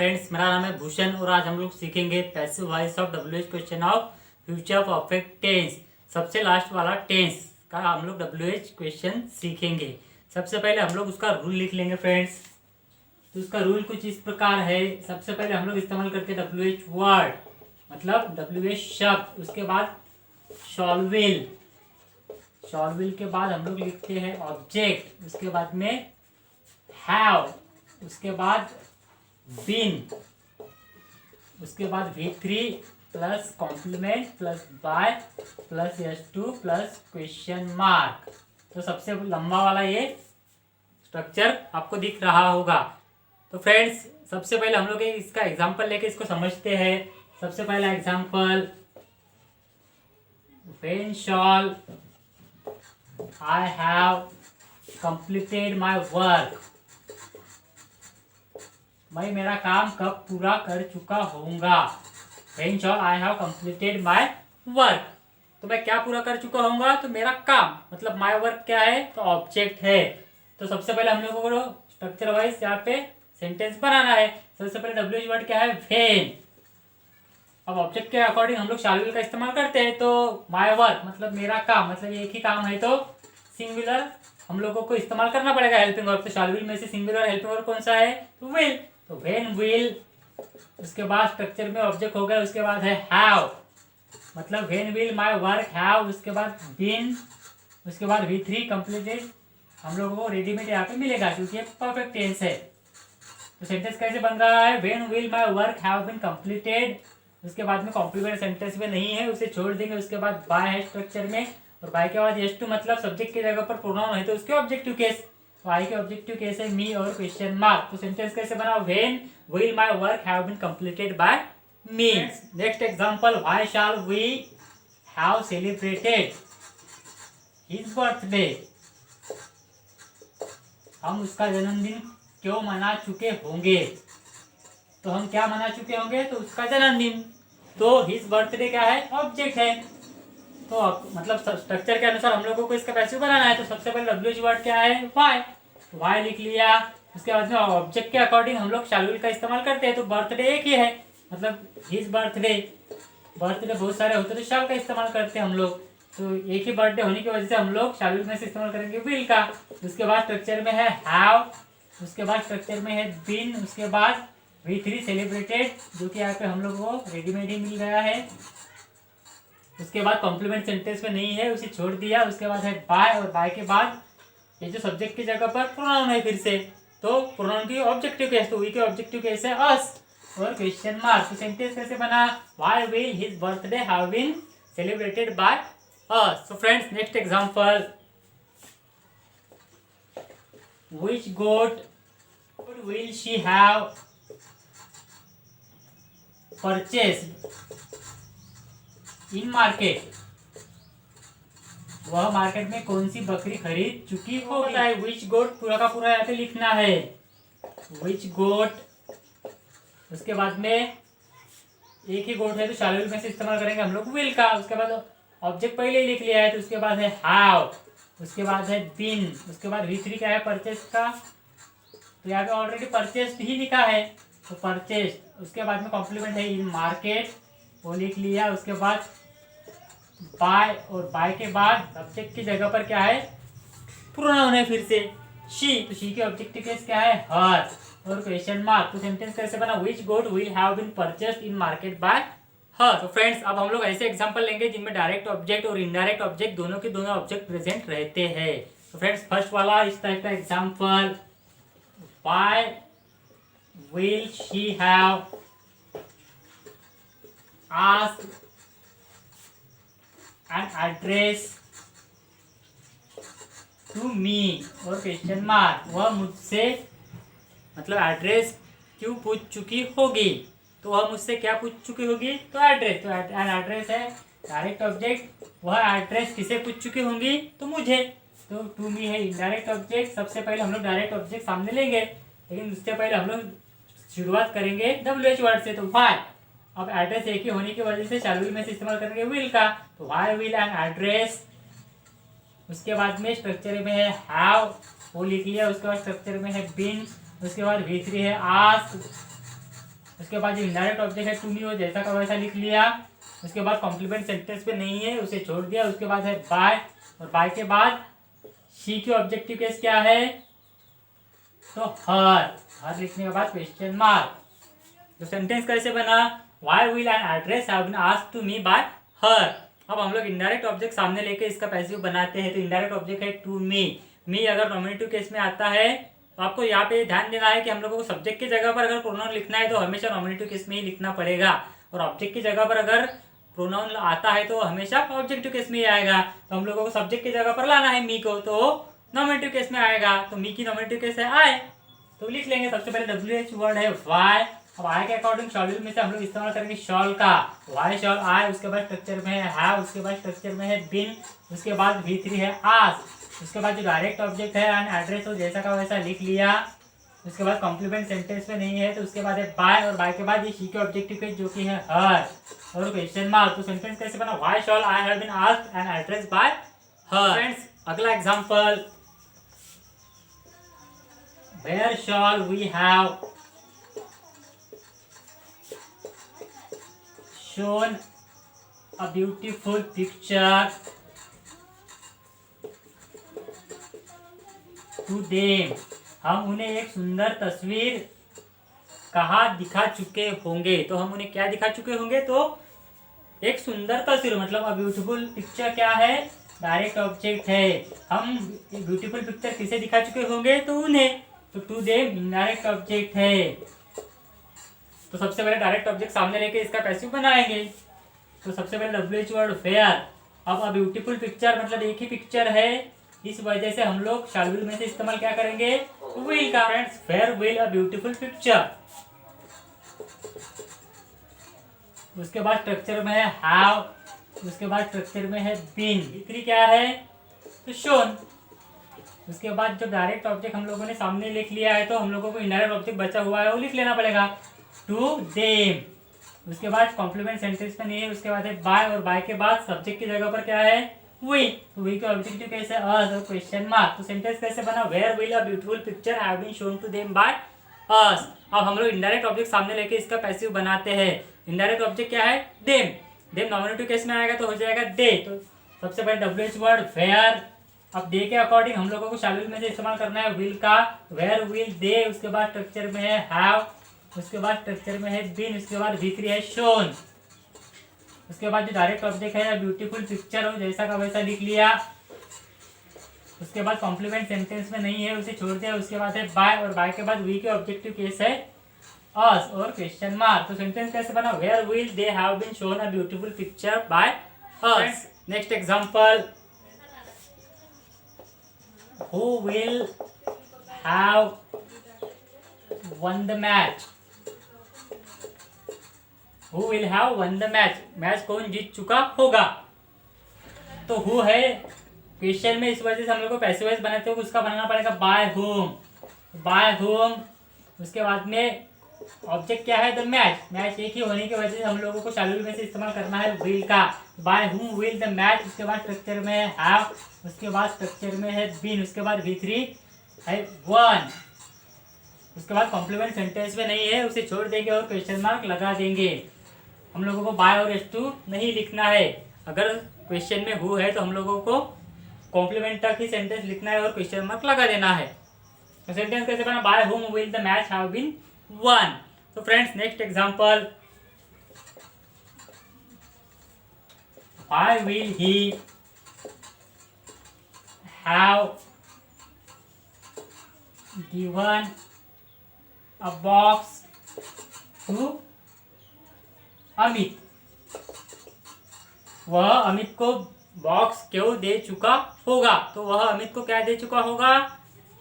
Friends, मेरा नाम है भूषण और आज हम लोग सीखेंगे passive voice of WH question of future perfect tense. सबसे लास्ट वाला टेंस का हम लोग WH क्वेश्चन सीखेंगे। सबसे पहले हम लोग उसका रूल लिख लेंगे फ्रेंड्स। तो उसका रूल कुछ इस प्रकार है। सबसे पहले हम लोग इस्तेमाल करते हैं WH वर्ड, मतलब WH शब्द। उसके बाद शॉल विल के बाद हम लोग लिखते हैं ऑब्जेक्ट। उसके बाद में हैव, उसके बाद बीन, उसके बाद V3 plus complement plus by plus S2 plus question mark. तो सबसे लंबा वाला ये स्ट्रक्चर आपको दिख रहा होगा। तो फ्रेंड्स, सबसे पहले हम लोग इसका एग्जांपल लेके इसको समझते हैं। सबसे पहला example, when shawl I have completed my work. मैं मेरा काम कब पूरा कर चुका होऊंगा। When shawl I have completed my work, तो मैं क्या पूरा कर चुका होऊंगा, तो मेरा काम, मतलब माय वर्क क्या है, तो ऑब्जेक्ट है। तो सबसे पहले हम लोगों को स्ट्रक्चर वाइज यहाँ पे सेंटेंस बनाना है। सबसे पहले WH वर्ड क्या है, व्हेन। अब ऑब्जेक्ट के अकॉर्डिंग हम लोग शैल विल का इस्तेमाल करते हैं। तो माय वर्क मतलब मेरा काम, मतलब एक ही काम है, तो सिंगुलर हम लोगों को इस्तेमाल करना पड़ेगा हेल्पिंग वर्ब। तो शैल विल में से सिंगुलर हेल्पिंग वर्ब कौन सा है, तो विल। तो व्हेन विल, उसके बाद स्ट्रक्चर में ऑब्जेक्ट हो गया। उसके बाद है हैव, मतलब when will my work have. उसके बाद बीन, उसके बाद V3 कंप्लीटेड हम लोगों को रेडीमेड यहाँ पे मिलेगा क्योंकि ये परफेक्ट टेंस है। तो सेंटेंस कैसे बन रहा है, when will my work have been completed. उसके बाद में कॉम्प्लीमेंट सेंटेंस में नहीं है, उसे छोड़ देंगे। उसके बाद बाय है स्ट्रक्चर में, और बाय के बाद S2 मतलब सब्जेक्ट की जगह पर प्रोनाउन है तो उसके ऑब्जेक्टिव केस। तो आई के ऑब्जेक्टिव केस है मी और क्वेश्चन मार्क। तो सेंटेंस कैसे बना, when will my work have been completed by me. Next example, why shall we have celebrated his birthday. हम उसका जन्मदिन क्यों मना चुके होंगे। तो हम क्या मना चुके होंगे, तो उसका जन्मदिन। तो हिज बर्थडे क्या है, ऑब्जेक्ट है। तो मतलब स्ट्रक्चर के अनुसार हम लोगों को इसका पैसिव बनाना है। तो सबसे पहले WH वर्ड क्या है, वाई। तो वाई लिख लिया। उसके बाद में ऑब्जेक्ट के अकॉर्डिंग हम लोग शैल विल का इस्तेमाल करते हैं। तो बर्थडे एक ही है, मतलब हिज बर्थडे। बर्थडे बहुत सारे होते हैं तो शैल का इस्तेमाल करते हैं हम लोग। तो एक ही बर्थडे होने की वजह से हम लोग शैल विल में से इस्तेमाल करेंगे विल का। उसके बाद स्ट्रक्चर में है हैव, उसके बाद स्ट्रक्चर में है बीन, उसके बाद V3 सेलिब्रेटेड, जो कि यहाँ पे हम लोग को रेडीमेड ही मिल गया है। उसके बाद कॉम्प्लीमेंट सेंटेंस में नहीं है, उसे छोड़ दिया। उसके बाद है बाय, और बाय के बाद ये जो सब्जेक्ट की जगह पर प्रोनाउन है फिर से। तो प्रोनाउन की ऑब्जेक्टिव केस, तो वी के ऑब्जेक्टिव केस है अस और क्वेश्चन मार्क। तो सेंटेंस कैसे बना, why will his birthday have been celebrated by us. So friends, next example, which goat will she have purchased in market. वह market में कौन सी बकरी खरीद चुकी होगी। विच गोट पूरा का पूरा यहाँ पे लिखना है, विच गोट। उसके बाद में एक ही गोट है तो शैल विल में से इस्तेमाल करेंगे हम लोग विल का। उसके बाद ऑब्जेक्ट पहले ही लिख लिया है, तो उसके बाद है हैव, उसके बाद है बीन, उसके बाद V3 क्या है, परचेज का। तो यहाँ पे ऑलरेडी परचेस्ड ही लिखा है, तो परचेस्ड। उसके बाद में कॉम्प्लीमेंट है इन मार्केट, वो लिख लिया। उसके बाद बाय, और बाय के बाद सब्जेक्ट की जगह पर क्या है, प्रोनाउन है फिर से शी। तो शी के ऑब्जेक्टिव केस क्या है, हर और क्वेश्चन मार्क। तो सेंटेंस कैसे बना, which goat will have been purchased in market by her. तो फ्रेंड्स, अब हम लोग ऐसे एग्जांपल लेंगे जिनमें डायरेक्ट ऑब्जेक्ट और इनडायरेक्ट ऑब्जेक्ट दोनों के दोनों ऑब्जेक्ट प्रेजेंट रहते हैं। तो फ्रेंड्स, फर्स्ट वाला इस टाइप का example, why will she have asked an address to me और क्वेश्चन मार्क। वह मुझसे मतलब एड्रेस क्यों पूछ चुकी होगी। तो वह मुझसे क्या पूछ चुकी होगी, तो एड्रेस। तो एन एड्रेस है डायरेक्ट ऑब्जेक्ट, वह एड्रेस किसे पूछ चुकी होंगी, तो मुझे। तो टू मी है इनडायरेक्ट ऑब्जेक्ट। सबसे पहले हम लोग डायरेक्ट ऑब्जेक्ट सामने लेंगे, लेकिन उससे पहले हम लोग शुरुआत करेंगे WH वर्ड से। तो व्हाई, अब एड्रेस एक ही होने की वजह से शैल विल में से इस्तेमाल करेंगे विल का। तो व्हाई विल एन एड्रेस। उसके बाद में स्ट्रक्चर में है हैव, वो लिख लिया। उसके बाद स्ट्रक्चर में है बीन, उसके बाद V3 है आस्क, उसके बाद जो इनडायरेक्ट ऑब्जेक्ट है टू मी, वो जैसा का वैसा लिख लिया। उसके बाद कॉम्प्लीमेंट सेंटेंस पे नहीं है, उसे छोड़ दिया। उसके बाद है बाय, और बाय के बाद शी की ऑब्जेक्टिव केस क्या है, तो हर लिखने के बाद क्वेश्चन मार्क। तो सेंटेंस कैसे बना, why will an address have been asked to me by her. अब हम लोग इनडायरेक्ट ऑब्जेक्ट सामने लेके इसका पैसिव बनाते हैं। तो इनडायरेक्ट ऑब्जेक्ट है टू मी अगर नॉमिनेटिव केस में आता है तो आपको यहाँ पे ध्यान देना है कि हम लोगों को सब्जेक्ट की जगह पर अगर प्रोनाउन लिखना है तो हमेशा नॉमिनेटिव केस में ही लिखना पड़ेगा, और ऑब्जेक्ट की जगह पर अगर प्रोनाउन आता है तो हमेशा ऑब्जेक्टिव केस में ही आएगा। तो हम लोगों को सब्जेक्ट की जगह पर लाना है मी को, तो नॉमिनेटिव केस में आएगा। तो मी की नॉमिनेटिव केस है आई, तो लिख लेंगे। सबसे पहले WH वर्ड है वाई। अब आई के अकॉर्डिंग शॉल में से हम लोग इस्तेमाल करेंगे शॉल का, वाई शॉल आई। उसके बाद स्ट्रक्चर में है हैव, उसके बाद स्ट्रक्चर में है बिन, उसके बाद V3 है आस्क। उसके बाद जो डायरेक्ट ऑब्जेक्ट है एंड एड्रेस, हो जैसा का वैसा लिख लिया। उसके बाद कॉम्प्लीमेंट सेंटेंस में नहीं है, तो उसके बाद है बाय, और बाय के बाद ये शी के ऑब्जेक्टिव पे जो कि है हर और क्वेश्चन मार्क। तो सेंटेंस कैसे बना, why shall I have been asked and address by her. Friends अगला example, where shall we have shown a beautiful picture to them। हम उन्हें एक सुंदर तस्वीर कहाँ दिखा चुके होंगे, तो हम उन्हें क्या दिखा चुके होंगे, तो एक सुंदर तस्वीर। मतलब अ ब्यूटीफुल पिक्चर क्या है, डायरेक्ट ऑब्जेक्ट है। हम ब्यूटीफुल पिक्चर किसे दिखा चुके होंगे, तो उन्हें। तो टू देम इनडायरेक्ट ऑब्जेक्ट है। तो सबसे पहले डायरेक्ट ऑब्जेक्ट सामने लेके इसका पैसिव बनाएंगे। तो सबसे पहले WH वर्ड फेयर। अब अ ब्यूटीफुल पिक्चर मतलब एक ही पिक्चर है, इस वजह से हम लोग शैल विल में से इस्तेमाल क्या करेंगे, विल का। Friends fair will a beautiful picture. उसके बाद स्ट्रक्चर में है हैव, उसके बाद स्ट्रक्चर में है बीन। V3 क्या है, तो शोन। उसके बाद जो डायरेक्ट ऑब्जेक्ट हम लोगों ने सामने लिख लिया है, तो हम लोगों को इनडायरेक्ट ऑब्जेक्ट बचा हुआ है वो लिख लेना पड़ेगा, टू देम। उसके बाद कॉम्प्लीमेंट सेंटेंस में नहीं है, उसके बाद है बाय, और बाय के बाद सब्जेक्ट की जगह पर क्या है, वी। तो वी के ऑब्जेक्टिव कैसे, अस और क्वेश्चन मार्क। तो सेंटेंस कैसे बना, where will a beautiful picture have been shown to them by us. अब हम लोग इनडायरेक्ट ऑब्जेक्ट सामने लेके इसका पैसिव बनाते हैं। इनडायरेक्ट ऑब्जेक्ट क्या है, देम। देम नॉमिनेटिव केस में आएगा तो हो जाएगा दे। तो सबसे पहले WH वर्ड वेयर। अब दे के अकॉर्डिंग हम लोगों को शैल विल में से इस्तेमाल करना है विल का, वेयर विल दे। उसके बाद स्ट्रक्चर में है हैव, उसके बाद स्ट्रक्चर में है बीन, उसके बाद V3 है शोन। उसके बाद जो डायरेक्ट ऑब्जेक्ट है ब्यूटीफुल पिक्चर, हो जैसा का वैसा लिख लिया। उसके बाद कॉम्प्लीमेंट सेंटेंस में नहीं है, उसे छोड़ दिया। उसके बाद है बाय, और बाय के बाद वी के ऑब्जेक्टिव केस है अस और क्वेश्चन मार्क। तो सेंटेंस कैसे बना, where will they have been shown a beautiful picture by us. Next example, who will have won the match। Who will have won the match, match कौन जीत चुका होगा। तो हु है क्वेश्चन में, इस वजह से हम लोग को पैसिव वॉइस बनाते हो, उसका बनाना पड़ेगा बाय होम। Bye home. उसके बाद में ऑब्जेक्ट क्या है, द मैच। मैच एक ही होने की वजह से हम लोगों को शैल विल में से इस्तेमाल करना है विल का, bye whom will the match. उसके बाद स्ट्रक्चर में है हैव, उसके बाद स्ट्रक्चर में है बीन, उसके बाद V3 है वन। उसके बाद कॉम्प्लीमेंट सेंटेंस में नहीं है, उसे छोड़ देंगे और क्वेश्चन मार्क लगा देंगे। हम लोगों को बाय और S2 नहीं लिखना है। अगर क्वेश्चन में हु है तो हम लोगों को कॉम्प्लीमेंट तक ही सेंटेंस लिखना है और क्वेश्चन मार्क लगा देना है। तो सेंटेंस कैसे बना, by whom will the match have been won. तो friends next example, why will he have given a box to Amit. वह अमित को बॉक्स क्यों दे चुका होगा, तो वह अमित को क्या दे चुका होगा,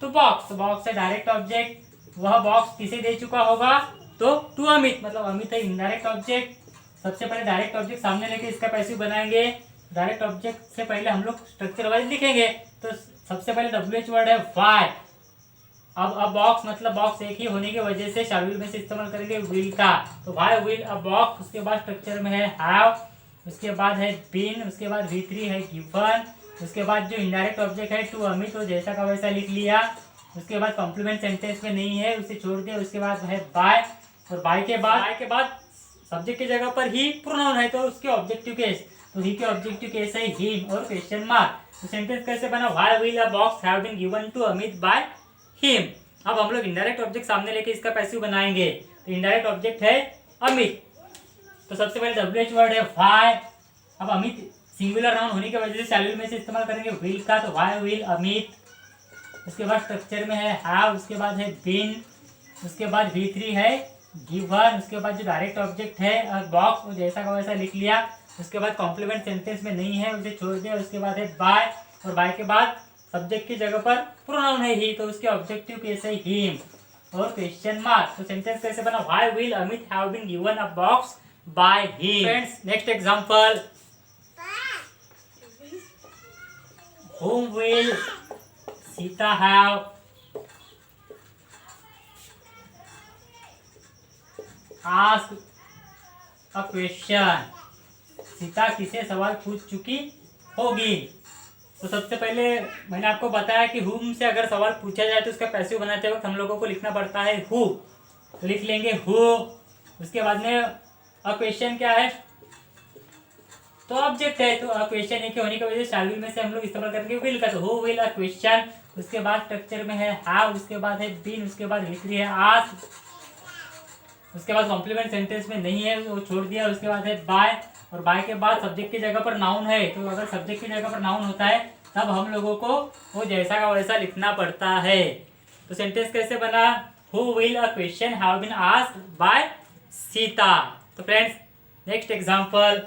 तो बॉक्स। तो बॉक्स है डायरेक्ट ऑब्जेक्ट, वह बॉक्स किसे दे चुका होगा, तो टू अमित। मतलब अमित है इनडायरेक्ट ऑब्जेक्ट। सबसे पहले डायरेक्ट ऑब्जेक्ट सामने लेके इसका पैसिव बनाएंगे। डायरेक्ट ऑब्जेक्ट से पहले हम लोग स्ट्रक्चर वाइज लिखेंगे। तो सबसे पहले WH वर्ड है वाई। अब बॉक्स मतलब बॉक्स एक ही होने की वजह से शैल विल में से इस्तेमाल करेंगे विल का। तो वाई विल अ बॉक्स। उसके बाद स्ट्रक्चर में है हैव, उसके बाद है बीन, उसके बाद V3 है गिवन। उसके बाद जो इनडायरेक्ट ऑब्जेक्ट है टू अमित, तो जैसा का वैसा लिख लिया। उसके बाद कॉम्प्लीमेंट सेंटेंस में नहीं है, उसे छोड़ दिया। उसके बाद है बाय, और बाय के बाद सब्जेक्ट की जगह पर ही प्रोनाउन है तो उसके ऑब्जेक्टिव केस, तो ही के ऑब्जेक्टिव केस है हिम और क्वेश्चन मार्क। तो सेंटेंस कैसे बना, why will a box have been given to Amit by him. अब हम लोग इनडायरेक्ट ऑब्जेक्ट सामने लेके इसका पैसिव बनाएंगे। तो इनडायरेक्ट ऑब्जेक्ट है अमित, तो सबसे पहले WH वर्ड है व्हाई। अब अमित सिंगुलर नाउन होने की वजह से शैल विल में से इस्तेमाल करेंगे विल का, तो व्हाई विल अमित। उसके बाद स्ट्रक्चर में है हैव, उसके बाद है बीन, उसके बाद V3 है गिवन, उसके बाद जो डायरेक्ट ऑब्जेक्ट है बॉक्स वो जैसा का वैसा लिख लिया। उसके बाद कॉम्प्लीमेंट सेंटेंस में नहीं है उसे छोड़ दिया। उसके बाद है बाय, और बाय के बाद सब्जेक्ट की जगह पर प्रोनाउन है ही तो उसके ऑब्जेक्टिव केस है हिम और क्वेश्चन मार्क। तो सेंटेंस कैसे बना, why will Amit have been given a box by him. Friends next example, whom will Sita have asked a question, Sita किसे सवाल पूछ चुकी होगी। तो सबसे पहले मैंने आपको बताया कि whom से अगर सवाल पूछा जाए तो उसका पैसिव बनाते वक्त हम लोगों को लिखना पड़ता है who, तो लिख लेंगे who। उसके बाद में अ क्वेश्चन क्या है, तो ऑब्जेक्ट है, तो अ क्वेश्चन के होने की वजह से शैल विल में से हम लोग इस्तेमाल करेंगे विल का, तो हु विल अ क्वेश्चन। उसके बाद स्ट्रक्चर में है हैव, उसके बाद है बीन, उसके बाद V3 है आस्क। उसके बाद कॉम्प्लीमेंट सेंटेंस में नहीं है वो छोड़ दिया। उसके बाद है बाय, और बाय के बाद सब्जेक्ट की जगह पर नाउन है, तो अगर सब्जेक्ट की जगह पर नाउन होता है तब हम लोगों को वो जैसा का वैसा लिखना पड़ता है। तो सेंटेंस कैसे बना, who will a question have been asked by Sita. तो friends next example,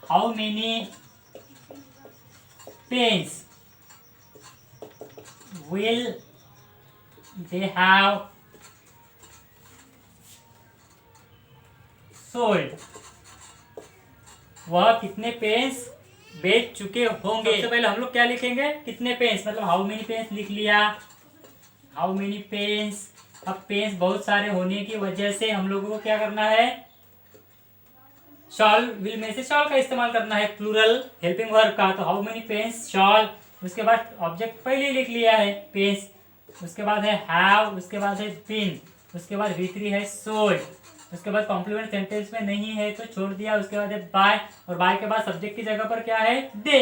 how many pens will they have sold, वह कितने पेन्स बेच चुके होंगे। सबसे पहले हम लोग क्या लिखेंगे, कितने पेन्स, मतलब हाउ मेनी पेन्स लिख लिया, हाउ मेनी पेन्स। अब पेन्स बहुत सारे होने की वजह से हम लोगों को क्या करना है, शॉल विल में से शॉल का इस्तेमाल करना है, प्लूरल हेल्पिंग वर्ब का, तो हाउ मेनी पेन्स शॉल। उसके बाद ऑब्जेक्ट पहले ही लिख लिया है पेन्स। उसके बाद है हैव, उसके बाद है बीन, उसके बाद V3 है सोल्ड। उसके बाद कॉम्प्लीमेंट सेंटेंस में नहीं है तो छोड़ दिया। उसके बाद है बाय, और बाय के बाद सब्जेक्ट की जगह पर क्या है दे,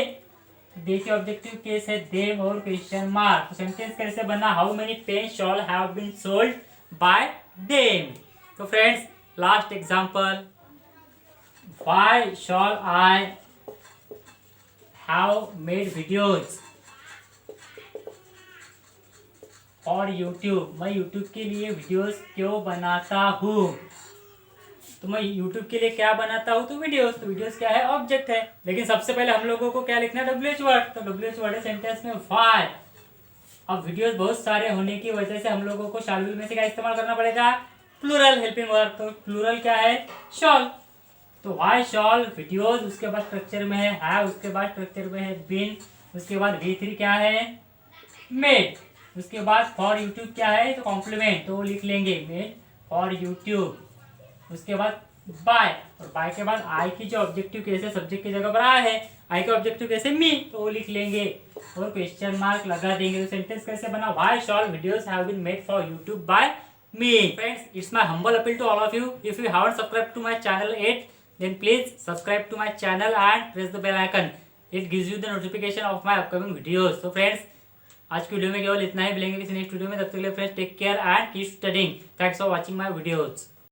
दे के ऑब्जेक्टिव केस है देम और क्वेश्चन मार्क। तो सेंटेंस कैसे बना, how many pens shall have been sold by them. तो friends last example, why shall I have made videos और YouTube, मैं YouTube के लिए वीडियोस क्यों बनाता हूँ। तो मैं YouTube के लिए क्या बनाता हूँ, तो वीडियोस। तो वीडियोस क्या है, ऑब्जेक्ट है, लेकिन सबसे पहले हम लोगों को क्या लिखना है, WH वर्ड। तो WH वर्ड है सेंटेंस में why। अब वीडियोस बहुत सारे होने की वजह से हम लोगों को शैल विल में से क्या इस्तेमाल करना पड़ेगा, प्लूरल हेल्पिंग वर्ब। तो प्लूरल क्या है, शॉल, तो वाई शॉल वीडियोज। उसके बाद स्ट्रक्चर में है, उसके बाद स्ट्रक्चर में है बिन, उसके बाद V3 क्या है मेड। उसके बाद फॉर यूट्यूब क्या है, तो कॉम्प्लीमेंट, तो वो लिख लेंगे मेड फॉर यूट्यूब। उसके बाद बाय, और बाय के बाद आई की जो ऑब्जेक्टिव केस है सब्जेक्ट की जगह पर आ है, आई के ऑब्जेक्टिव केस है मी, तो वो लिख लेंगे और क्वेश्चन मार्क लगा देंगे। तो सेंटेंस कैसे बना, why shall videos have been made for YouTube by me. Friends, it's my humble appeal to all of you. If you haven't subscribed to my channel yet, then please subscribe to my channel and press the bell icon. It gives you the notification of my upcoming videos. So friends, आज की video में केवल इतना ही, मिलेंगे किसी next video में, तब तक के लिए friends take care and keep studying. Thanks for watching my videos.